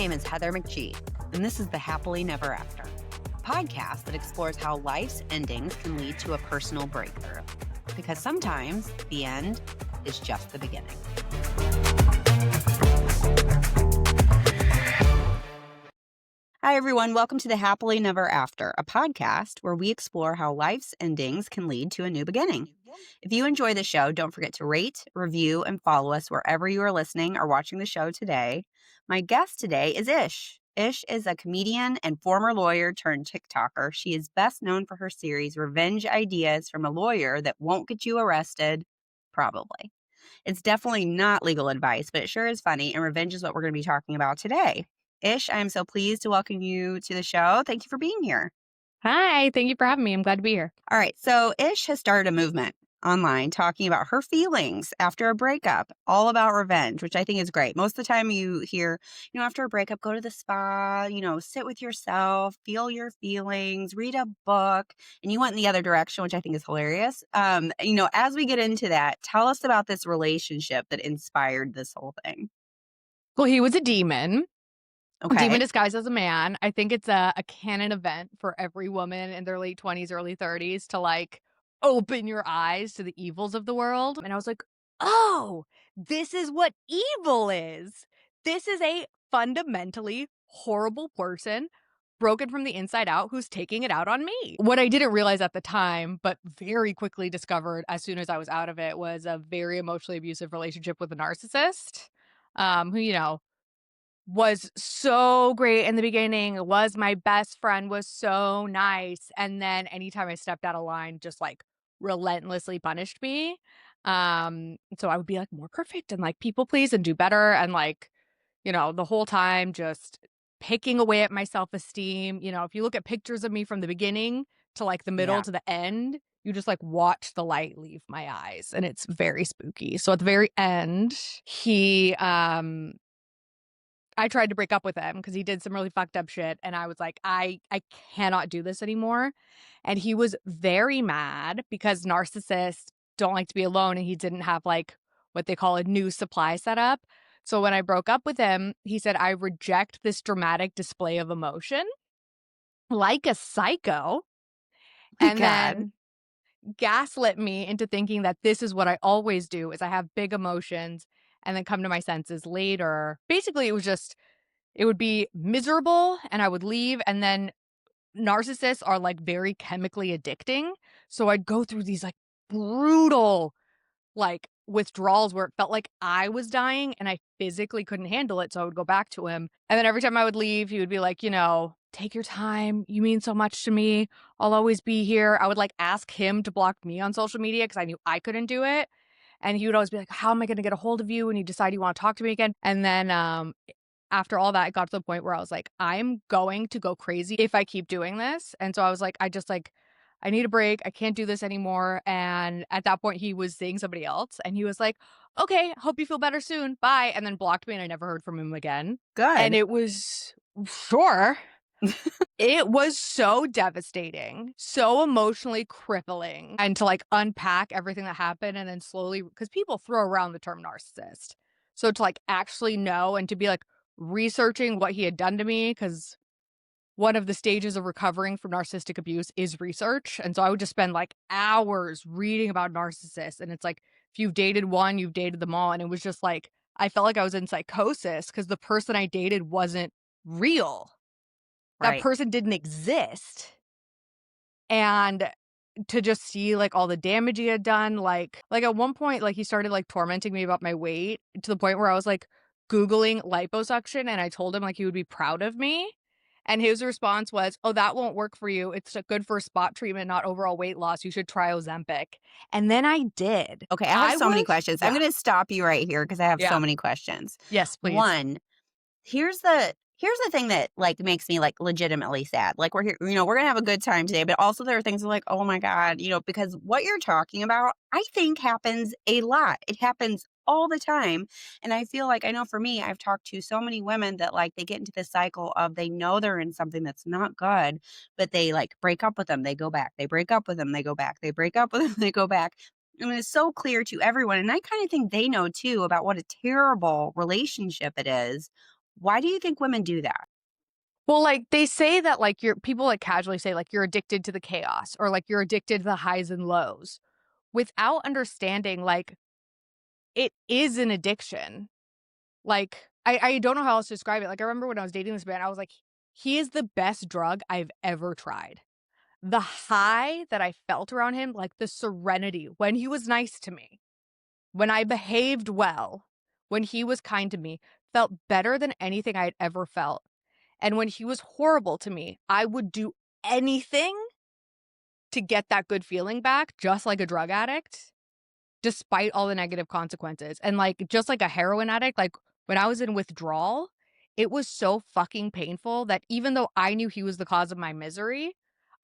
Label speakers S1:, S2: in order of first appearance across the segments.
S1: name is Heather McGee, and this is the Happily Never After, a podcast that explores how life's endings can lead to a personal breakthrough. Because sometimes the end is just the beginning. Hi, everyone. Welcome to the Happily Never After, a podcast where we explore how life's endings can lead to a new beginning. If you enjoy the show, don't forget to rate, review, and follow us wherever you are listening or watching the show today. My guest today is Ish. Ish is a comedian and former lawyer turned TikToker. She is best known for her series, Revenge Ideas from a Lawyer That Won't Get You Arrested. Probably. It's definitely not legal advice, but it sure is funny, and revenge is what we're going to be talking about today. Ish, I am so pleased to welcome you to the show. Thank you for being here.
S2: Hi, thank you for having me. I'm glad to be here.
S1: All right, so Ish has started a movement online talking about her feelings after a breakup, all about revenge, which I think is great. Most of the time you hear, after a breakup, go to the spa, sit with yourself, feel your feelings, read a book, and you went in the other direction, which I think is hilarious. As we get into that, tell us about this relationship that inspired this whole thing.
S2: Well, he was a demon.
S1: Okay.
S2: Demon disguised as a man. I think it's a canon event for every woman in their late 20s, early 30s to open your eyes to the evils of the world. And I was like, oh, this is what evil is. This is a fundamentally horrible person broken from the inside out who's taking it out on me. What I didn't realize at the time, but very quickly discovered as soon as I was out of it, was a very emotionally abusive relationship with a narcissist who, was so great in the beginning, was my best friend, was so nice. And then anytime I stepped out of line, just relentlessly punished me. So I would be more perfect and people please and do better. And the whole time just picking away at my self-esteem. If you look at pictures of me from the beginning to the middle to the end, you just watch the light leave my eyes, and it's very spooky. So at the very end, I tried to break up with him because he did some really fucked up shit. And I was like, I cannot do this anymore. And he was very mad because narcissists don't like to be alone. And he didn't have what they call a new supply set up. So when I broke up with him, he said, I reject this dramatic display of emotion like a psycho. And then gaslit me into thinking that this is what I always do, is I have big emotions and then come to my senses later. Basically, it would be miserable and I would leave. And then narcissists are very chemically addicting. So I'd go through these brutal withdrawals where it felt like I was dying and I physically couldn't handle it. So I would go back to him. And then every time I would leave, he would be like, take your time. You mean so much to me. I'll always be here. I would ask him to block me on social media because I knew I couldn't do it. And he would always be like, how am I going to get a hold of you when you decide you want to talk to me again? And then after all that, it got to the point where I was like, I'm going to go crazy if I keep doing this. And so I was like, I need a break. I can't do this anymore. And at that point, he was seeing somebody else. And he was like, okay, hope you feel better soon. Bye. And then blocked me and I never heard from him again.
S1: Good.
S2: And it was, sure. It was so devastating, so emotionally crippling. And to unpack everything that happened and then slowly, because people throw around the term narcissist. So to actually know and to be researching what he had done to me, because one of the stages of recovering from narcissistic abuse is research. And so I would just spend hours reading about narcissists. And it's if you've dated one, you've dated them all. And it was just I felt like I was in psychosis because the person I dated wasn't real.
S1: Right.
S2: That person didn't exist. And to just see all the damage he had done, at one point, he started tormenting me about my weight to the point where I was Googling liposuction, and I told him he would be proud of me. And his response was, oh, that won't work for you. It's good for spot treatment, not overall weight loss. You should try Ozempic. And then I did.
S1: Okay, I have so many questions. Yeah. I'm going to stop you right here because I have so many questions.
S2: Yes, please.
S1: One, here's the thing that makes me legitimately sad. We're here, we're going to have a good time today, but also there are things oh my God, because what you're talking about, I think happens a lot. It happens all the time. And I feel I know for me, I've talked to so many women that they get into this cycle of they know they're in something that's not good, but they break up with them, they go back, they break up with them, they go back, they break up with them, they go back. I mean, it's so clear to everyone. And I kind of think they know too about what a terrible relationship it is Why do you think women do that?
S2: Well, like, they say that, like, you're people, like, casually say, like, you're addicted to the chaos or, like, you're addicted to the highs and lows without understanding, like, it is an addiction. Like, I don't know how else to describe it. Like, I remember when I was dating this man, I was like, "He is the best drug I've ever tried." The high that I felt around him, like, the serenity when he was nice to me, when I behaved well, when he was kind to me, felt better than anything I had ever felt. And when he was horrible to me, I would do anything to get that good feeling back, just like a drug addict, despite all the negative consequences. And, like, just like a heroin addict, like, when I was in withdrawal, it was so fucking painful that even though I knew he was the cause of my misery,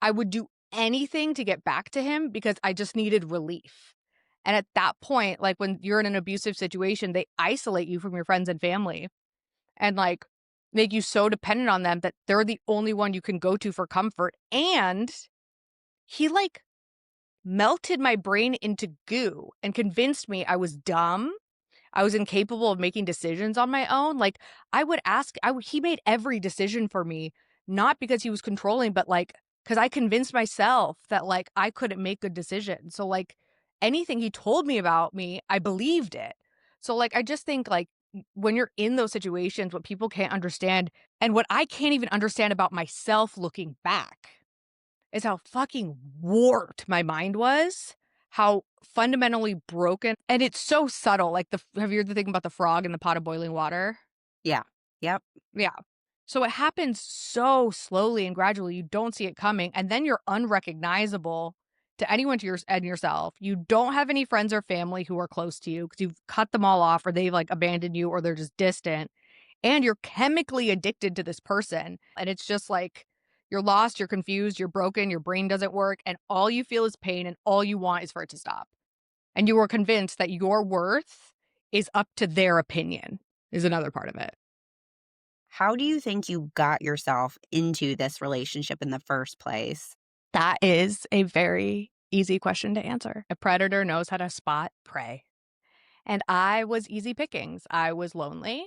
S2: I would do anything to get back to him because I just needed relief. And at that point, like, when you're in an abusive situation, they isolate you from your friends and family and, like, make you so dependent on them that they're the only one you can go to for comfort. And he, like, melted my brain into goo and convinced me I was dumb, I was incapable of making decisions on my own. Like, I would ask he made every decision for me, not because he was controlling, but, like, because I convinced myself that, like, I couldn't make good decisions. So, like, anything he told me about me, I believed it. So, like, I just think, like, when you're in those situations, what people can't understand and what I can't even understand about myself looking back is how fucking warped my mind was, how fundamentally broken and it's so subtle, like, have you heard the thing about the frog in the pot of boiling water?
S1: Yeah. Yep.
S2: Yeah. So it happens so slowly and gradually, you don't see it coming, and then you're unrecognizable to anyone to and yourself. You don't have any friends or family who are close to you because 'cause you've cut them all off or they've, like, abandoned you or they're just distant, and you're chemically addicted to this person, and it's just like, you're lost, you're confused, you're broken, your brain doesn't work, and all you feel is pain, and all you want is for it to stop. And you are convinced that your worth is up to their opinion, is another part of it.
S1: How do you think you got yourself into this relationship in the first place?
S2: That is a very easy question to answer. A predator knows how to spot prey. And I was easy pickings. I was lonely.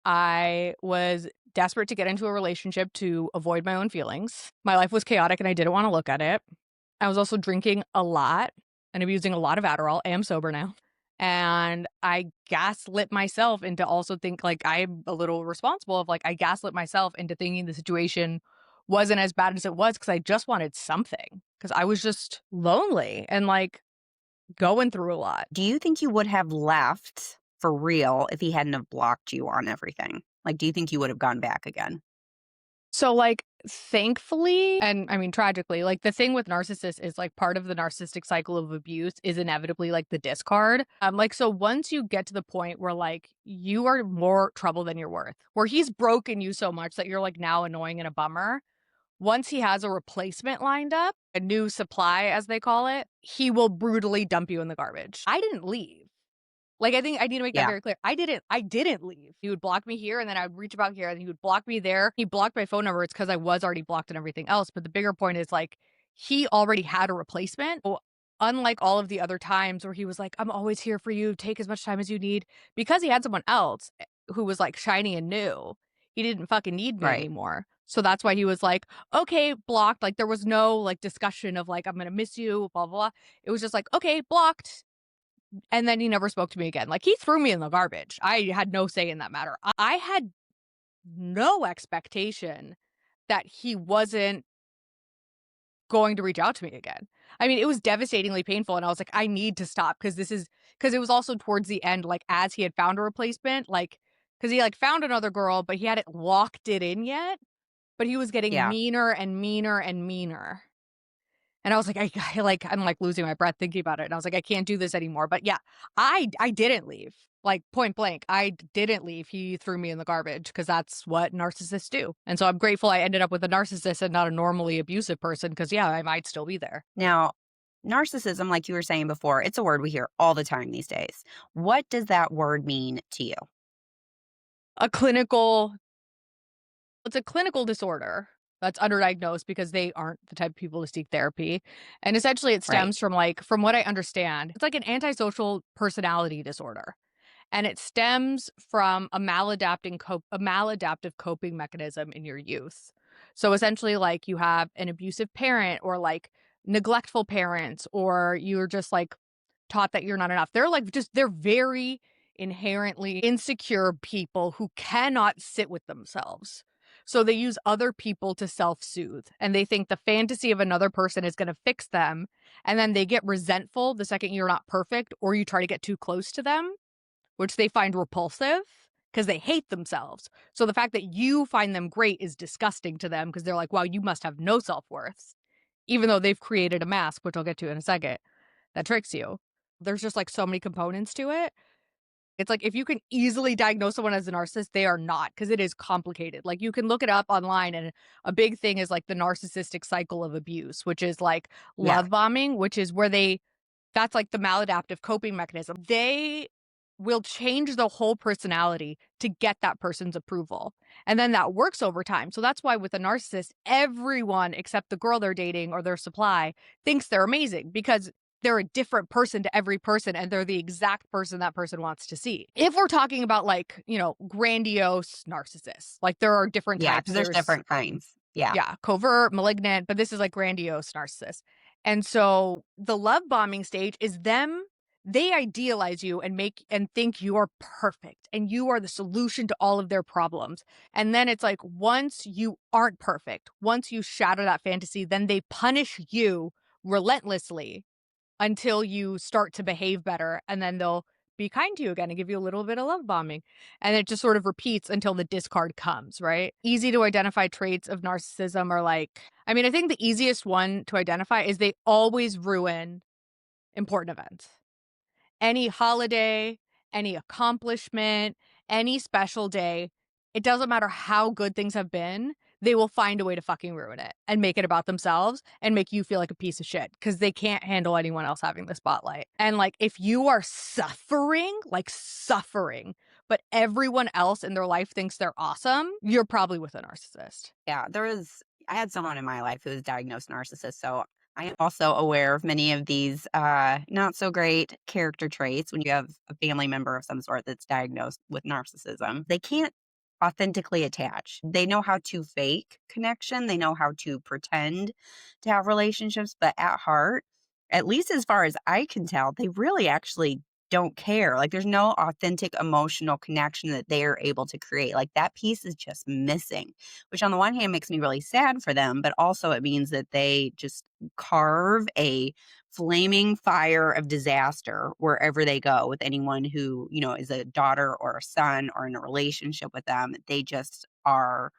S2: I was desperate to get into a relationship to avoid my own feelings. My life was chaotic and I didn't want to look at it. I was also drinking a lot and abusing a lot of Adderall. I am sober now. And I gaslit myself into also think like I'm a little responsible of like I gaslit myself into thinking the situation wasn't as bad as it was because I just wanted something. Because I was just lonely and like going through a lot.
S1: Do you think you would have left for real if he hadn't have blocked you on everything? Like, do you think you would have gone back again?
S2: So, like, thankfully, and I mean, tragically, like, the thing with narcissists is, like, part of the narcissistic cycle of abuse is inevitably, like, the discard. Like, so once you get to the point where, like, you are more trouble than you're worth, where he's broken you so much that you're, like, now annoying and a bummer, once he has a replacement lined up, a new supply, as they call it, he will brutally dump you in the garbage. I didn't leave. Like, I think I need to make that
S1: Yeah.
S2: very clear. I didn't leave. He would block me here, and then I would reach about here, and he would block me there. He blocked my phone number. It's because I was already blocked and everything else, but the bigger point is, like, he already had a replacement. So, unlike all of the other times where he was like, "I'm always here for you. Take as much time as you need." Because he had someone else, who was, like, shiny and new, he didn't fucking need me
S1: Right.
S2: anymore. So that's why he was like, "Okay, blocked." Like, there was no, like, discussion of, like, "I'm gonna miss you, blah, blah, blah." It was just like, "Okay, blocked." And then he never spoke to me again. Like, he threw me in the garbage. I had no say in that matter. I had no expectation that he wasn't going to reach out to me again. I mean, it was devastatingly painful, and I was like, "I need to stop because this is because it was also towards the end, like, as he had found a replacement, like because he, like, found another girl, but he hadn't locked it in yet, but he was getting
S1: Yeah.
S2: meaner and meaner and meaner. And I was like, I'm, like, losing my breath thinking about it, and I was like, "I can't do this anymore." But yeah, I didn't leave, like, point blank, didn't leave. He threw me in the garbage because that's what narcissists do, and so I'm grateful I ended up with a narcissist and not a normally abusive person. Because yeah, I might still be there.
S1: Now, narcissism, like you were saying before, it's a word we hear all the time these days. What does that word mean to you?
S2: A clinical It's a clinical disorder that's underdiagnosed because they aren't the type of people to seek therapy, and essentially it
S1: Right.
S2: stems from, like from what I understand, it's like an antisocial personality disorder. and it stems from a maladaptive coping mechanism in your youth. So essentially, like, you have an abusive parent or like neglectful parents, or you're just like taught that you're not enough. They're very inherently insecure people who cannot sit with themselves. So they use other people to self-soothe, and they think the fantasy of another person is going to fix them, and then they get resentful the second you're not perfect or you try to get too close to them, which they find repulsive because they hate themselves. So the fact that you find them great is disgusting to them because they're like, wow, you must have no self-worth, even though they've created a mask, which I'll get to in a second, that tricks you. There's just like so many components to it. It's like if you can easily diagnose someone as a narcissist, they are not, because it is complicated. Like, you can look it up online, and a big thing is like the narcissistic cycle of abuse, which is like
S1: Yeah.
S2: love bombing, which is where that's like the maladaptive coping mechanism. They will change the whole personality to get that person's approval. And then that works over time. So that's why with a narcissist, everyone except the girl they're dating or their supply thinks they're amazing, because they're a different person to every person, and they're the exact person that person wants to see. If we're talking about like, grandiose narcissists, like there are different
S1: Yeah,
S2: types.
S1: because there's different kinds. Yeah.
S2: Yeah, covert, malignant, but this is like grandiose narcissists. And so the love bombing stage is they idealize you and think you are perfect and you are the solution to all of their problems. And then it's like, once you aren't perfect, once you shatter that fantasy, then they punish you relentlessly until you start to behave better, and then they'll be kind to you again and give you a little bit of love bombing. And it just sort of repeats until the discard comes, right? Easy to identify traits of narcissism are like, I mean, I think the easiest one to identify is they always ruin important events. Any holiday, any accomplishment, any special day, it doesn't matter how good things have been, they will find a way to fucking ruin it and make it about themselves and make you feel like a piece of shit because they can't handle anyone else having the spotlight. And like, if you are suffering, but everyone else in their life thinks they're awesome, you're probably with a narcissist.
S1: Yeah, I had someone in my life who was diagnosed narcissist, so I am also aware of many of these not so great character traits when you have a family member of some sort that's diagnosed with narcissism. They can't authentically attach. They know how to fake connection, they know how to pretend to have relationships, but at heart, at least as far as I can tell, they really actually don't care. Like, there's no authentic emotional connection that they are able to create. Like, that piece is just missing, which on the one hand makes me really sad for them, but also it means that they just carve a flaming fire of disaster wherever they go with anyone who, is a daughter or a son or in a relationship with them. They just are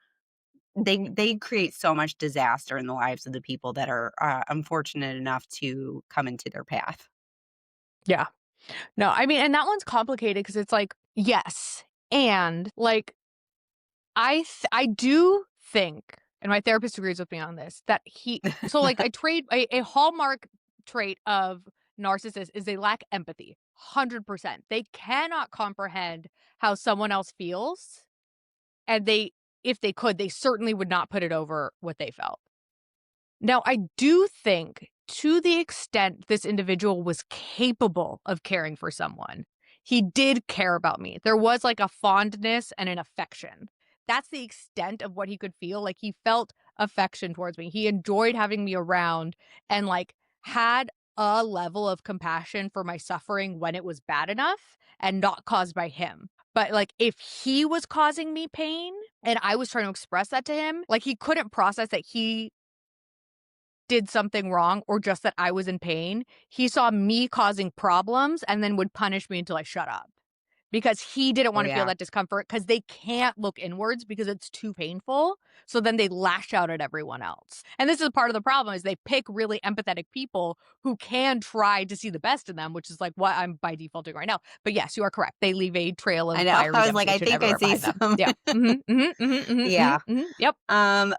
S1: they create so much disaster in the lives of the people that are unfortunate enough to come into their path.
S2: Yeah. No, I mean, and that one's complicated because it's like, yes. And like, I do think, and my therapist agrees with me on this, that so like a hallmark trait of narcissists is they lack empathy. 100%. They cannot comprehend how someone else feels. And if they could, they certainly would not put it over what they felt. Now, I do think, to the extent this individual was capable of caring for someone, he did care about me. There was like a fondness and an affection. That's the extent of what he could feel. Like, he felt affection towards me. He enjoyed having me around and like had a level of compassion for my suffering when it was bad enough and not caused by him. But like, if he was causing me pain and I was trying to express that to him, like, he couldn't process that he did something wrong or just that I was in pain. He saw me causing problems and then would punish me until I shut up, because he didn't
S1: Oh,
S2: want to feel
S1: yeah.
S2: that discomfort because they can't look inwards because it's too painful. So then they lash out at everyone else. And this is part of the problem, is they pick really empathetic people who can try to see the best in them, which is like what I'm by default doing right now. But yes, you are correct. They leave a trail
S1: I
S2: of
S1: know.
S2: fiery
S1: I was like, I
S2: devastation
S1: think I
S2: everywhere
S1: see
S2: behind them.
S1: some.
S2: Yeah.
S1: Yeah.
S2: Yep.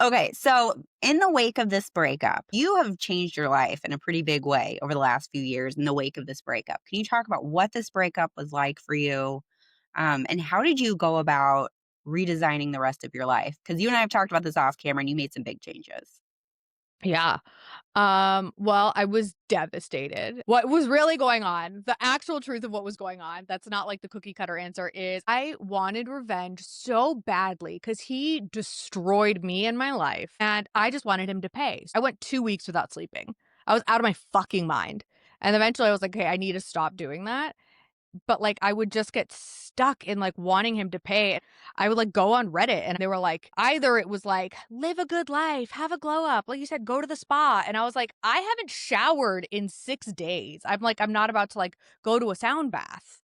S1: Okay. So, in the wake of this breakup, you have changed your life in a pretty big way over the last few years in the wake of this breakup. Can you talk about what this breakup was like for you? And how did you go about redesigning the rest of your life? Because you and I have talked about this off camera and you made some big changes.
S2: Yeah. Well, I was devastated. What was really going on, the actual truth of what was going on, that's not like the cookie cutter answer, is I wanted revenge so badly because he destroyed me and my life, and I just wanted him to pay. I went 2 weeks without sleeping. I was out of my fucking mind. And eventually I was like, "Okay, I need to stop doing that." But, like, I would just get stuck in, like, wanting him to pay. I would, like, go on Reddit, and they were like either it was like, "Live a good life, have a glow up," like you said, "Go to the spa," and I was like, "I haven't showered in 6 days." I'm like, I'm not about to, like, go to a sound bath,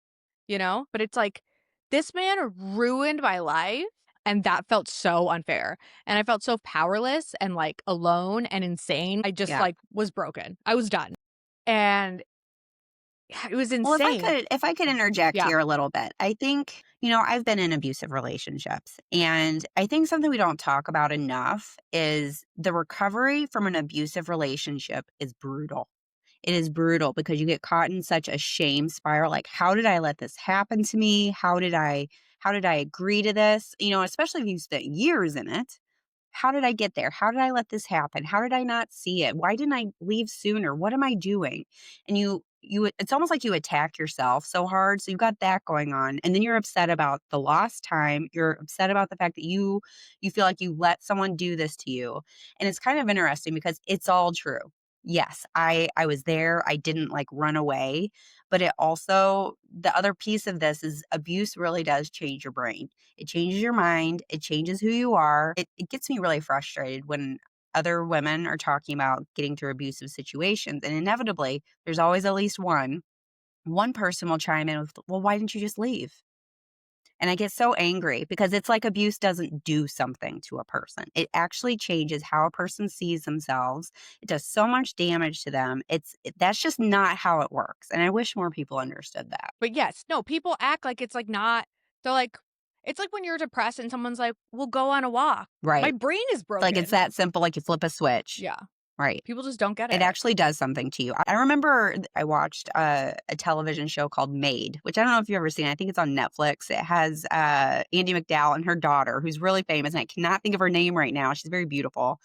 S2: you know? But it's like, this man ruined my life, and that felt so unfair, and I felt so powerless and, like, alone and insane. I just,
S1: Yeah.
S2: like, was broken. I was done, and it was
S1: Well,
S2: insane.
S1: if I could interject
S2: Yeah.
S1: here a little bit, I think, I've been in abusive relationships, and I think something we don't talk about enough is the recovery from an abusive relationship is brutal. It is brutal because you get caught in such a shame spiral. Like, how did I let this happen to me? How did I agree to this? Especially if you spent years in it. How did I get there? How did I let this happen? How did I not see it? Why didn't I leave sooner? What am I doing? And it's almost like you attack yourself so hard. So you've got that going on. And then you're upset about the lost time. You're upset about the fact that you feel like you let someone do this to you. And it's kind of interesting because it's all true. Yes, I was there. I didn't like run away, but it also the other piece of this is abuse really does change your brain. It changes your mind. It changes who you are. It gets me really frustrated when other women are talking about getting through abusive situations. And inevitably, there's always at least one person will chime in with, well, why didn't you just leave? And I get so angry because it's like abuse doesn't do something to a person. It actually changes how a person sees themselves. It does so much damage to them. That's just not how it works. And I wish more people understood that.
S2: But yes, no, people act like it's, like, not they're like it's like when you're depressed and someone's like, "We'll go on a walk." My
S1: Right.
S2: brain is
S1: Like it's
S2: broken.
S1: that simple, like you flip a switch.
S2: Yeah.
S1: Right.
S2: People just don't get
S1: It
S2: it.
S1: actually does something to you. I remember I watched a television show called Maid, which I don't know if you've ever seen. I think it's on Netflix. It has Andie MacDowell and her daughter, who's really famous, and I cannot think of her name right now. She's very beautiful.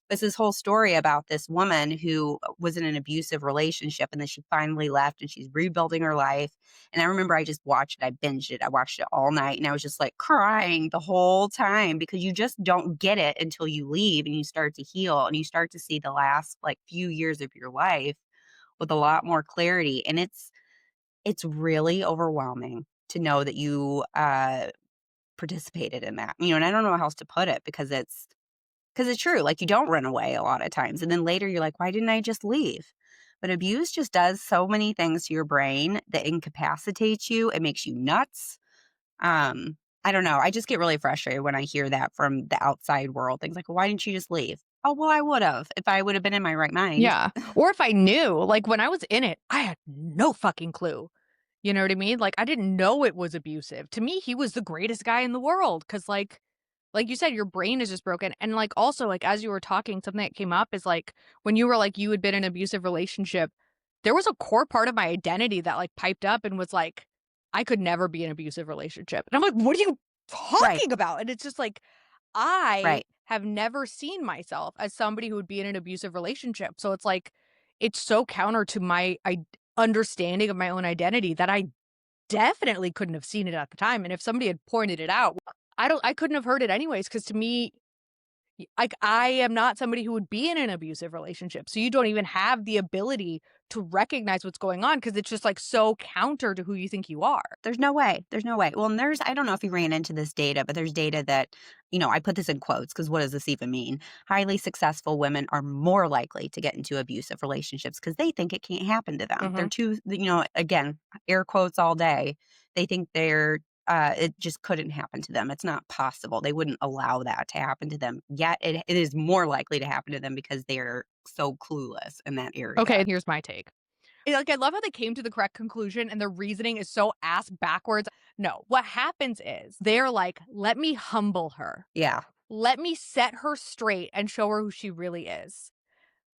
S1: It's this whole story about this woman who was in an abusive relationship, and then she finally left, and she's rebuilding her life. And I remember I just watched it. I binged it. I watched it all night, and I was just like crying the whole time because you just don't get it until you leave and you start to heal and you start to see the last like few years of your life with a lot more clarity. And it's really overwhelming to know that you participated in that. And I don't know how else to put it because it's true, like, you don't run away a lot of times, and then later you're like, "Why didn't I just leave?" But abuse just does so many things to your brain that incapacitates you, it makes you nuts. I don't know, I just get really frustrated when I hear that from the outside world, things like, "Well, why didn't you just leave?" "Oh, well, I would've if I would've been in my right mind."
S2: Yeah. Or if I knew, like, when I was in it, I had no fucking clue. You know what I mean? Like, I didn't know it was abusive. To me, he was the greatest guy in the world because, like you said, your brain is just broken, and, like, also, like, as you were talking, something that came up is, like, when you were like, you had been in an abusive relationship, there was a core part of my identity that, like, piped up and was like, "I could never be in an abusive relationship." And I'm like, "What are you
S1: Right,
S2: talking about?" And it's just like, I
S1: right.
S2: have never seen myself as somebody who would be in an abusive relationship, so it's like, it's so counter to my understanding of my own identity that I definitely couldn't have seen it at the time, and if somebody had pointed it out, I couldn't have heard it anyways. Because to me, like, I am not somebody who would be in an abusive relationship, so you don't even have the ability to recognize what's going on because it's just, like, so counter to who you think you are.
S1: There's no way. There's no way. Well, and I don't know if you ran into this data, but there's data that, I put this in quotes because what does this even mean? Highly successful women are more likely to get into abusive relationships because they think it can't happen to them. They're
S2: Mhm.
S1: too, again, air quotes all day. They think it just couldn't happen to them. It's not possible. They wouldn't allow that to happen to them. Yet it is more likely to happen to them because they're so clueless in that
S2: Okay,
S1: area.
S2: here's my take. Like, I love how they came to the correct conclusion and their reasoning is so ass backwards. No, what happens is they're like, "Let me humble her.
S1: Yeah.
S2: Let me set her straight and show her who she really is."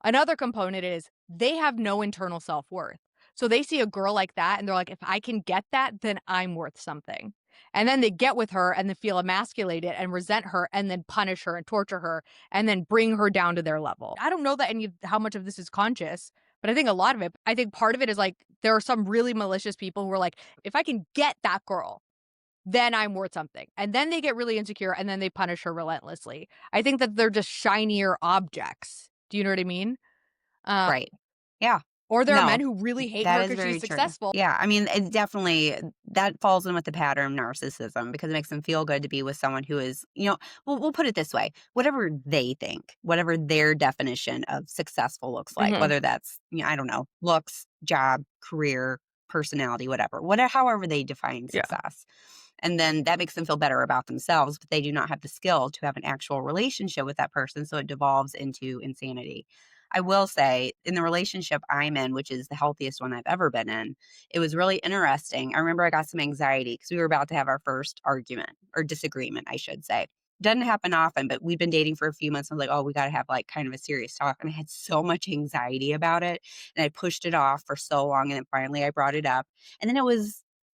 S2: Another component is they have no internal self-worth. So they see a girl like that and they're like, "If I can get that, then I'm worth something." And then they get with her and then feel emasculated and resent her and then punish her and torture her and then bring her down to their level. I don't know that how much of this is conscious, but I think a lot of it, I think part of it is like there are some really malicious people who are like, if I can get that girl, then I'm worth something. And then they get really insecure and then they punish her relentlessly. I think that they're just shinier objects. Do you know what I mean? Uh,
S1: Right. Yeah.
S2: or there are
S1: No,
S2: men who really hate
S1: that
S2: her
S1: is
S2: because she's
S1: very true.
S2: successful.
S1: Yeah, I mean, it definitely that falls in with the pattern of narcissism because it makes them feel good to be with someone who is, we'll put it this way, whatever they think, whatever their definition of successful looks like,
S2: Mhm.
S1: whether that's, I don't know, looks, job, career, personality, whatever, however they define
S2: Yeah.
S1: success. And then that makes them feel better about themselves, but they do not have the skill to have an actual relationship with that person, so it devolves into insanity. I will say, in the relationship I'm in, which is the healthiest one I've ever been in, it was really interesting. I remember I got some anxiety because we were about to have our first argument or disagreement, I should say. Doesn't happen often, but we've been dating for a few months. I'm like, oh, we got to have like kind of a serious talk. And I had so much anxiety about it. And I pushed it off for so long. And then finally I brought it up. And then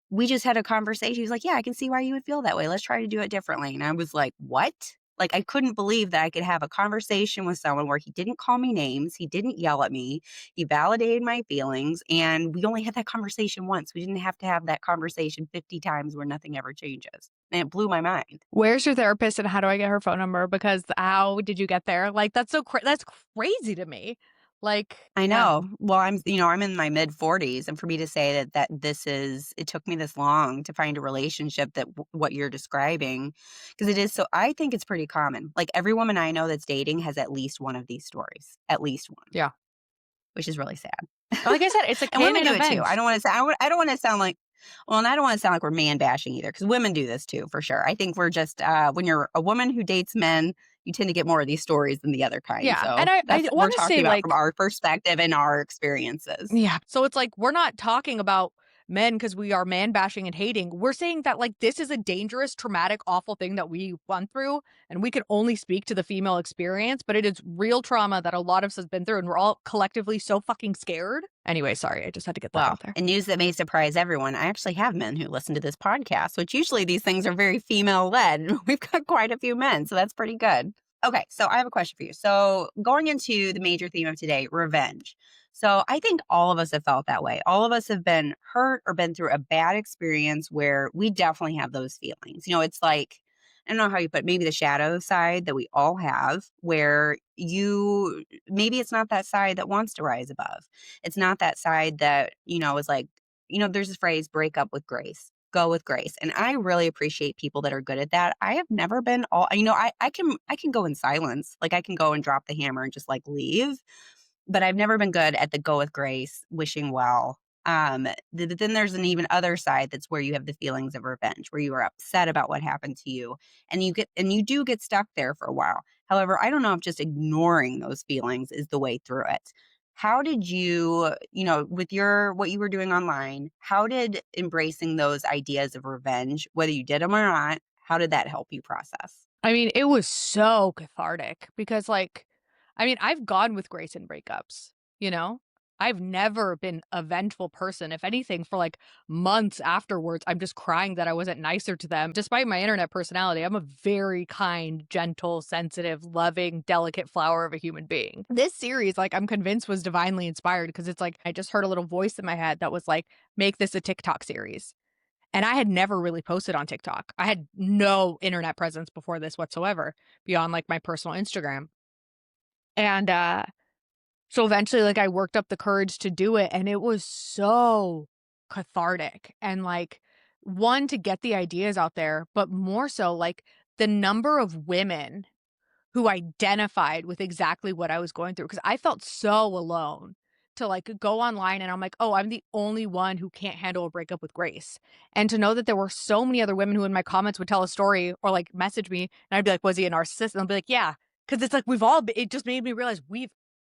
S1: we just had a conversation. He was like, yeah, I can see why you would feel that way. Let's try to do it differently. And I was like, what? Like, I couldn't believe that I could have a conversation with someone where he didn't call me names, he didn't yell at me, he validated my feelings, and we only had that conversation once. We didn't have to have that conversation 50 times where nothing ever changes. And it blew my mind.
S2: Where's your therapist and how do I get her phone number? Because how did you get there? Like, that's that's crazy to me. Like,
S1: I
S2: yeah.
S1: know. Well, I'm in my mid 40s, and for me to say that it took me this long to find a relationship that what you're describing, because it is so. I think it's pretty common. Like every woman I know that's dating has at least one of these stories, at least one,
S2: Yeah.
S1: which is really sad.
S2: Like I said, it's a
S1: And women
S2: canon
S1: do it too. I
S2: event.
S1: don't want to say I don't want to sound like well, and I don't want to sound like we're man bashing either, because women do this too, for sure. I think we're just when you're a woman who dates men, you tend to get more of these stories than the other kind.
S2: Yeah. And
S1: So
S2: I
S1: that's we're
S2: want to
S1: talking
S2: say,
S1: about from
S2: like,
S1: our perspective and our experiences.
S2: yeah. So it's like we're not talking about men because we are man bashing and hating. We're saying that like this is a dangerous, traumatic, awful thing that we went through, and we can only speak to the female experience, but it is real trauma that a lot of us has been through, and we're all collectively so fucking scared. Anyway, sorry, I just had to get that
S1: Well,
S2: out there.
S1: in news that may surprise everyone, I actually have men who listen to this podcast, which usually these things are very female led. We've got quite a few men, so that's pretty good. Okay, so I have a question for you. So, going into the major theme of today, revenge. So, I think all of us have felt that way. All of us have been hurt or been through a bad experience where we definitely have those feelings. It's like, I don't know how you put it, maybe the shadow side that we all have, where maybe it's not that side that wants to rise above. It's not that side that, is like, there's this phrase, break up with grace, go with grace. And I really appreciate people that are good at that. I have never been I can go in silence. Like I can go and drop the hammer and just like leave, but I've never been good at the go with grace, wishing well. Then there's an even other side that's where you have the feelings of revenge, where you are upset about what happened to you, and you do get stuck there for a while. However, I don't know if just ignoring those feelings is the way through it. How did you, with what you were doing online, how did embracing those ideas of revenge, whether you did them or not, how did that help you process?
S2: I mean, it was so cathartic because, like, I mean, I've gone with grace in breakups, you know? I've never been a vengeful person. If anything, for like months afterwards, I'm just crying that I wasn't nicer to them. Despite my internet personality, I'm a very kind, gentle, sensitive, loving, delicate flower of a human being. This series, like, I'm convinced was divinely inspired because it's like I just heard a little voice in my head that was like, make this a TikTok series. And I had never really posted on TikTok. I had no internet presence before this whatsoever beyond like my personal Instagram. And so eventually like I worked up the courage to do it and it was so cathartic and like one to get the ideas out there, but more so like the number of women who identified with exactly what I was going through because I felt so alone to like go online and I'm like, oh, I'm the only one who can't handle a breakup with grace. And to know that there were so many other women who in my comments would tell a story or like message me and I'd be like, was he a narcissist? And I'll be like, yeah. Cause it's like it just made me realize we've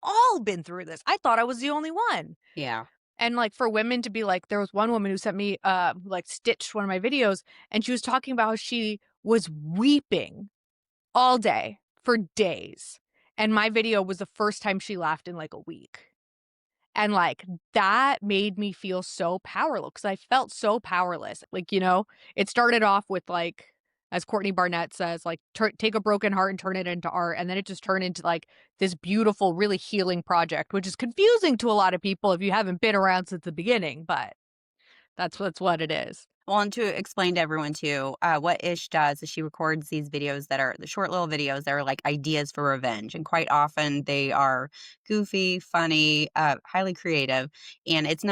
S2: all been through this. I thought I was the only one.
S1: Yeah.
S2: And like for women to be like, there was one woman who sent me like stitched one of my videos and she was talking about how she was weeping all day for days. And my video was the first time she laughed in like a week. And, like, that made me feel so powerless because I felt so powerless. Like, it started off with, like, as Courtney Barnett says, like, take a broken heart and turn it into art, and then it just turned into, like, this beautiful, really healing project, which is confusing to a lot of people if you haven't been around since the beginning, but that's what it is.
S1: Well, and to explain to everyone too, what Ish does is she records these videos that are the short little videos that are like ideas for revenge. And quite often they are goofy, funny, highly creative. And it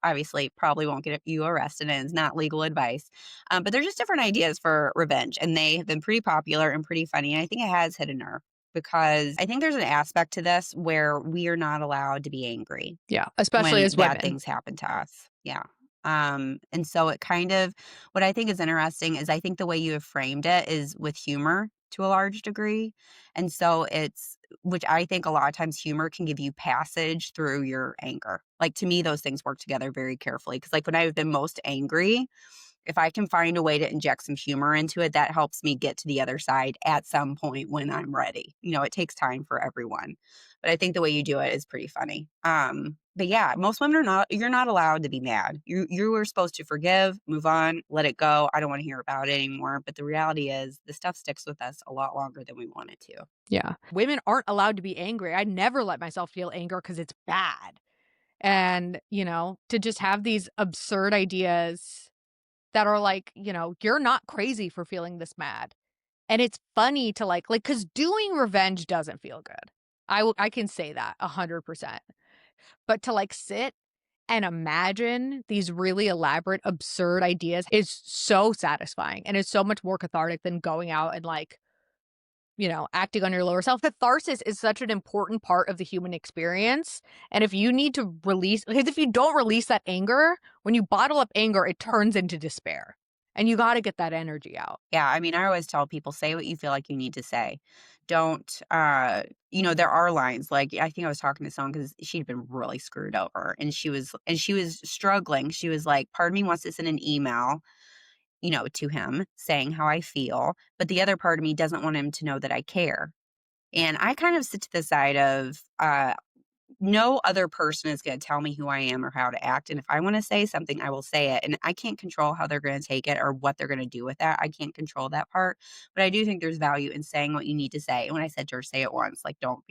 S1: obviously probably won't get you arrested and it's not legal advice. But they're just different ideas for revenge. And they have been pretty popular and pretty funny. And I think it has hit a nerve because I think there's an aspect to this where we are not allowed to be angry
S2: Yeah, especially
S1: when
S2: as
S1: bad
S2: women.
S1: things happen to us. Yeah. And so it kind of what I think is interesting is I think the way you have framed it is with humor to a large degree. And so it's which I think a lot of times humor can give you passage through your anger. Like to me, those things work together very carefully. Cause like when I've been most angry, if I can find a way to inject some humor into it, that helps me get to the other side at some point when I'm ready. It takes time for everyone. But I think the way you do it is pretty funny. But yeah, most women you're not allowed to be mad. You are supposed to forgive, move on, let it go. I don't want to hear about it anymore. But the reality is the stuff sticks with us a lot longer than we want it to.
S2: Yeah. Women aren't allowed to be angry. I never let myself feel anger because it's bad. And, to just have these absurd ideas that are like, you're not crazy for feeling this mad. And it's funny to because doing revenge doesn't feel good. I can say that 100%. But to sit and imagine these really elaborate, absurd ideas is so satisfying and it's so much more cathartic than going out and acting on your lower self. Catharsis is such an important part of the human experience. And if you need to release, because if you don't release that anger, when you bottle up anger, it turns into despair. And you got to get that energy out.
S1: Yeah, I mean, I always tell people, say what you feel like you need to say. Don't, there are lines like I think I was talking to someone because she'd been really screwed over and she was struggling. She was like, part of me wants to send an email, to him saying how I feel, but the other part of me doesn't want him to know that I care. And I kind of sit to the side of, no other person is going to tell me who I am or how to act. And if I want to say something, I will say it. And I can't control how they're going to take it or what they're going to do with that. I can't control that part. But I do think there's value in saying what you need to say. And when I said to her, say it once, like don't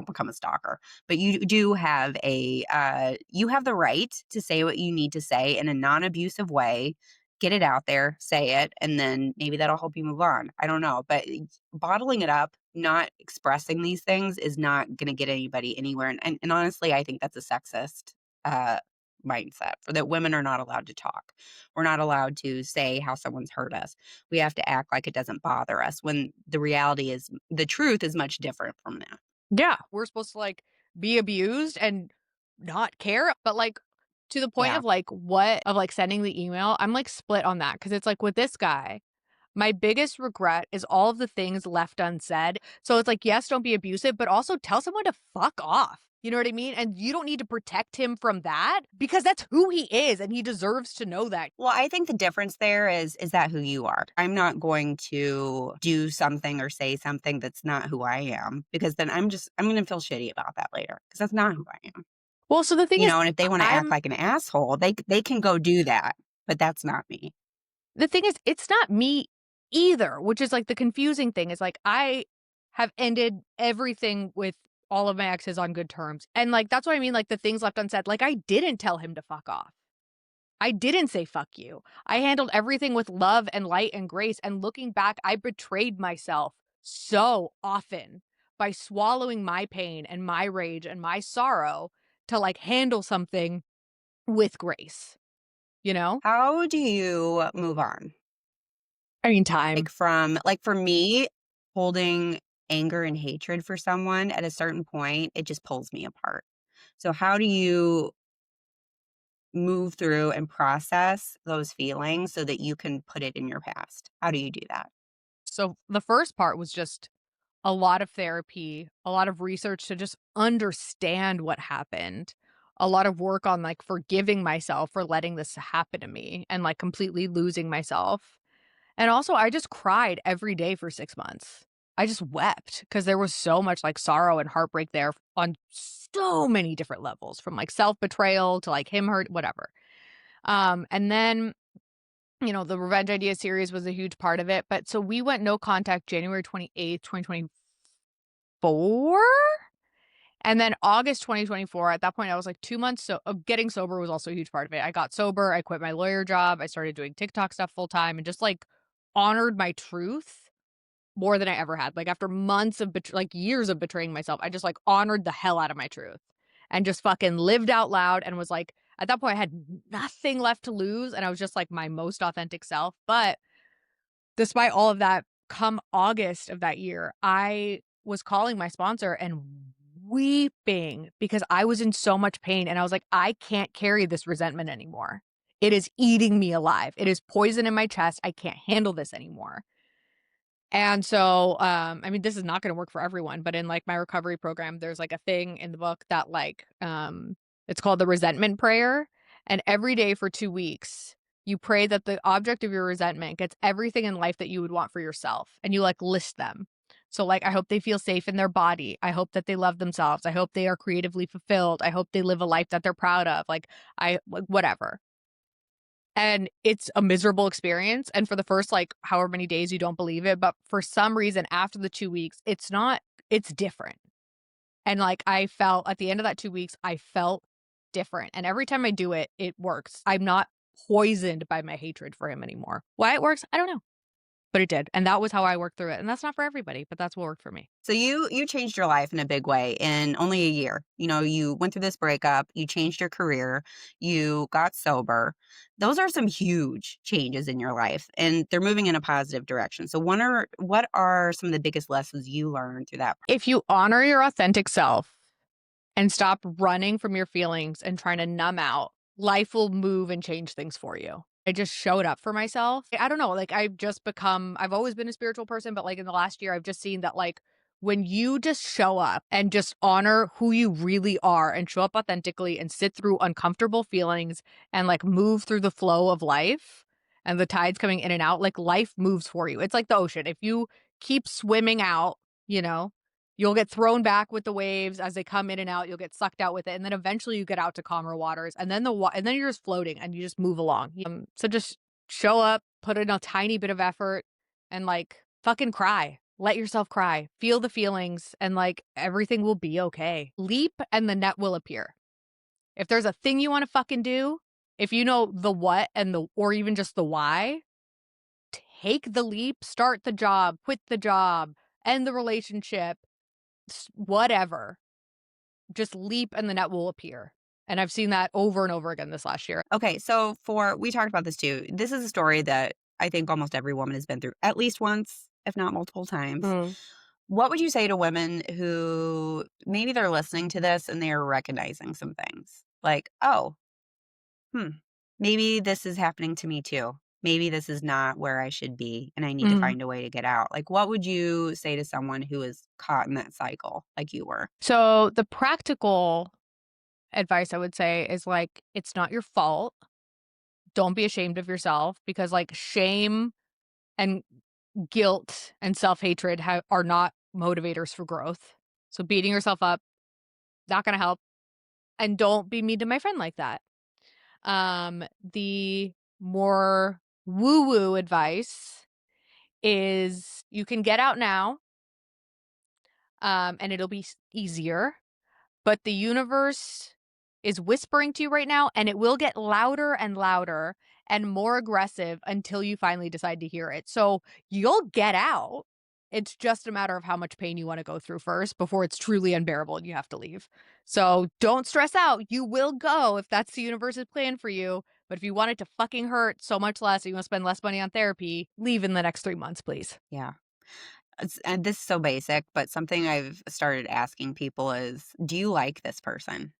S1: become a stalker. But you do have you have the right to say what you need to say in a non-abusive way. Get it out there, say it, and then maybe that'll help you move on. I don't know. But bottling it up, not expressing these things is not gonna get anybody anywhere, and honestly, I think that's a sexist, uh, mindset for that women are not allowed to talk. We're not allowed to say how someone's hurt us. We have to act like it doesn't bother us when the reality is the truth is much different from that.
S2: Yeah. We're supposed to be abused and not care. But to the point
S1: Yeah.
S2: of sending the email, I'm split on that because it's with this guy. My biggest regret is all of the things left unsaid. So it's yes, don't be abusive, but also tell someone to fuck off. You know what I mean? And you don't need to protect him from that because that's who he is and he deserves to know that.
S1: Well, I think the difference there is that who you are? I'm not going to do something or say something that's not who I am because then I'm gonna feel shitty about that later because that's not who I am.
S2: Well, so the thing is,
S1: And if they wanna act
S2: I'm
S1: like an asshole, they can go do that, but that's not me.
S2: the thing is, it's not me either, which is the confusing thing is I have ended everything with all of my exes on good terms. And that's what I mean. The things left unsaid, I didn't tell him to fuck off. I didn't say fuck you. I handled everything with love and light and grace. And looking back, I betrayed myself so often by swallowing my pain and my rage and my sorrow to handle something with grace, you know?
S1: How do you move on?
S2: I mean, time.
S1: For me, holding anger and hatred for someone at a certain point, it just pulls me apart. So how do you move through and process those feelings so that you can put it in your past? How do you do that?
S2: So the first part was just a lot of therapy, a lot of research to just understand what happened, a lot of work on forgiving myself for letting this happen to me and completely losing myself. And also, I just cried every day for 6 months. I just wept because there was so much, like, sorrow and heartbreak there on so many different levels, from, like, self-betrayal to, like, him hurt whatever. And then, the Revenge Idea series was a huge part of it, but so we went no contact January 28th, 2024, and then August 2024, at that point, I was, like, 2 months getting sober was also a huge part of it. I got sober, I quit my lawyer job, I started doing TikTok stuff full time and just, like, honored my truth more than I ever had. Like, after months of years of betraying myself, I just, like, honored the hell out of my truth and just fucking lived out loud and was, like at that point, I had nothing left to lose, and I was just, like, my most authentic self, but despite all of that, come August of that year, I was calling my sponsor and weeping because I was in so much pain, and I was like, "I can't carry this resentment anymore. It is eating me alive. It is poison in my chest. I can't handle this anymore." And so, I mean, this is not gonna work for everyone, but in, like, my recovery program, there's, like, a thing in the book that, like, it's called the resentment prayer, and every day for 2 weeks, you pray that the object of your resentment gets everything in life that you would want for yourself, and you, like, list them. So, like, I hope they feel safe in their body. I hope that they love themselves. I hope they are creatively fulfilled. I hope they live a life that they're proud of. Whatever. And it's a miserable experience, and for the first, like, however many days you don't believe it, but for some reason after the 2 weeks, it's different. And, like, I felt at the end of that 2 weeks, I felt different, and every time I do it, it works. I'm not poisoned by my hatred for him anymore. Why it works, I don't know, but it did, and that was how I worked through it, and that's not for everybody, but that's what worked for me.
S1: So you changed your life in a big way in only a year. You went through this breakup, you changed your career, you got sober. Those are some huge changes in your life, and they're moving in a positive direction. So what are some of the biggest lessons you learned through that?
S2: If you honor your authentic self and stop running from your feelings and trying to numb out, life will move and change things for you. I just showed up for myself. I don't know, like, I've always been a spiritual person, but, like, in the last year, I've just seen that, like, when you just show up and just honor who you really are and show up authentically and sit through uncomfortable feelings and, like, move through the flow of life and the tides coming in and out, like, life moves for you. It's like the ocean. If you keep swimming out, you know, you'll get thrown back with the waves as they come in and out, you'll get sucked out with it, and then eventually you get out to calmer waters, and then and then you're just floating and you just move along. So just show up, put in a tiny bit of effort, and, like, fucking cry. Let yourself cry. Feel the feelings, and, like, everything will be okay. Leap and the net will appear. If there's a thing you wanna fucking do, if you know the what and or even just the why, take the leap, start the job, quit the job, end the relationship, whatever. Just leap and the net will appear. And I've seen that over and over again this last year.
S1: Okay, so we talked about this too. This is a story that I think almost every woman has been through at least once, if not multiple times.
S2: Mm.
S1: What would you say to women who maybe they're listening to this and they are recognizing some things? Like, "Oh, hmm, maybe this is happening to me too. Maybe this is not where I should be, and I need to
S2: Mhm.
S1: find a way to get out." Like, what would you say to someone who is caught in that cycle like you were?
S2: So the practical advice I would say is, like, it's not your fault. Don't be ashamed of yourself because, like, shame and guilt and self-hatred are not motivators for growth. So beating yourself up, not gonna help. And don't be mean to my friend like that. The more woo-woo advice is you can get out now, and it'll be easier. But the universe is whispering to you right now, and it will get louder and louder and more aggressive until you finally decide to hear it. So you'll get out. It's just a matter of how much pain you want to go through first before it's truly unbearable and you have to leave. So don't stress out. You will go if that's the universe's plan for you. But if you want it to fucking hurt so much less, and you want to spend less money on therapy, leave in the next 3 months, please.
S1: Yeah. And this is so basic, but something I've started asking people is, "Do you like this person?"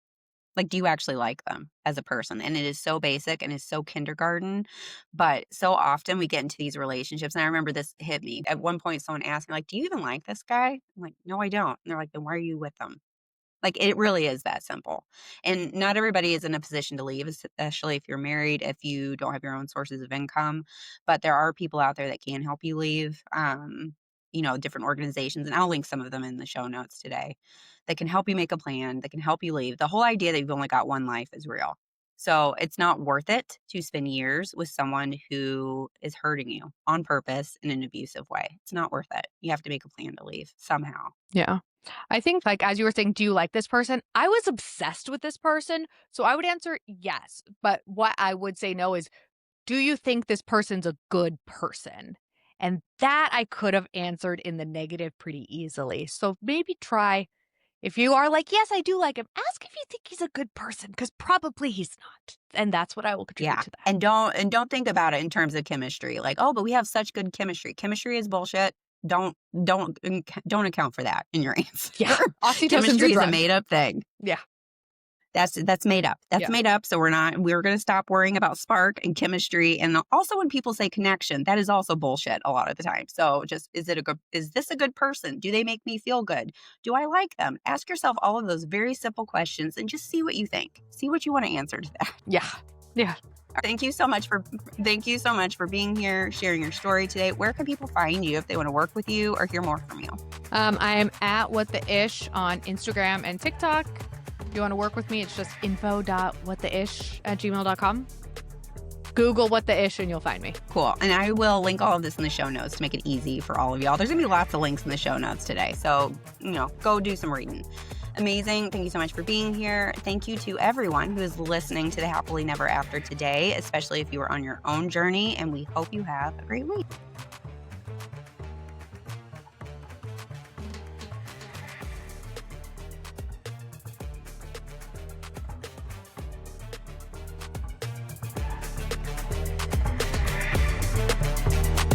S1: Like, do you actually like them as a person? And it is so basic and it's so kindergarten, but so often we get into these relationships, and I remember this hit me. At one point, someone asked me, like, "Do you even like this guy?" I'm like, "No, I don't." And they're like, "Then why are you with them?" Like, it really is that simple. And not everybody is in a position to leave, especially if you're married, if you don't have your own sources of income, but there are people out there that can help you leave. different organizations, and I'll link some of them in the show notes today, that can help you make a plan, that can help you leave. The whole idea that you've only got one life is real. So it's not worth it to spend years with someone who is hurting you on purpose in an abusive way. It's not worth it. You have to make a plan to leave somehow.
S2: Yeah. I think, like, as you were saying, do you like this person? I was obsessed with this person. So I would answer yes. But what I would say no is, do you think this person's a good person? And that I could have answered in the negative pretty easily. So maybe try, if you are like, yes, I do like him, ask if you think he's a good person, because probably he's not. And that's what I will contribute
S1: Yeah.
S2: to that.
S1: And don't think about it in terms of chemistry. Like, oh, but we have such good chemistry. Chemistry is bullshit. Don't account for that in your answer.
S2: Yeah. Oxytocin's a
S1: Chemistry is a
S2: drug.
S1: made up thing.
S2: Yeah.
S1: That's made up. That's
S2: Yeah.
S1: made up. So we're going to stop worrying about spark and chemistry. And also when people say connection, that is also bullshit a lot of the time. So just, is this a good person? Do they make me feel good? Do I like them? Ask yourself all of those very simple questions and just see what you think. See what you want to answer to that.
S2: Yeah. Yeah.
S1: Thank you so much for being here, sharing your story today. Where can people find you if they want to work with you or hear more from you?
S2: I am at What the Ish on Instagram and TikTok. If you want to work with me, it's just info.whattheish@gmail.com. Google What the Ish and you'll find me.
S1: Cool. And I will link all of this in the show notes to make it easy for all of y'all. There's going to be lots of links in the show notes today. So, go do some reading. Amazing. Thank you so much for being here. Thank you to everyone who is listening to the Happily Never After today, especially if you are on your own journey. And we hope you have a great week.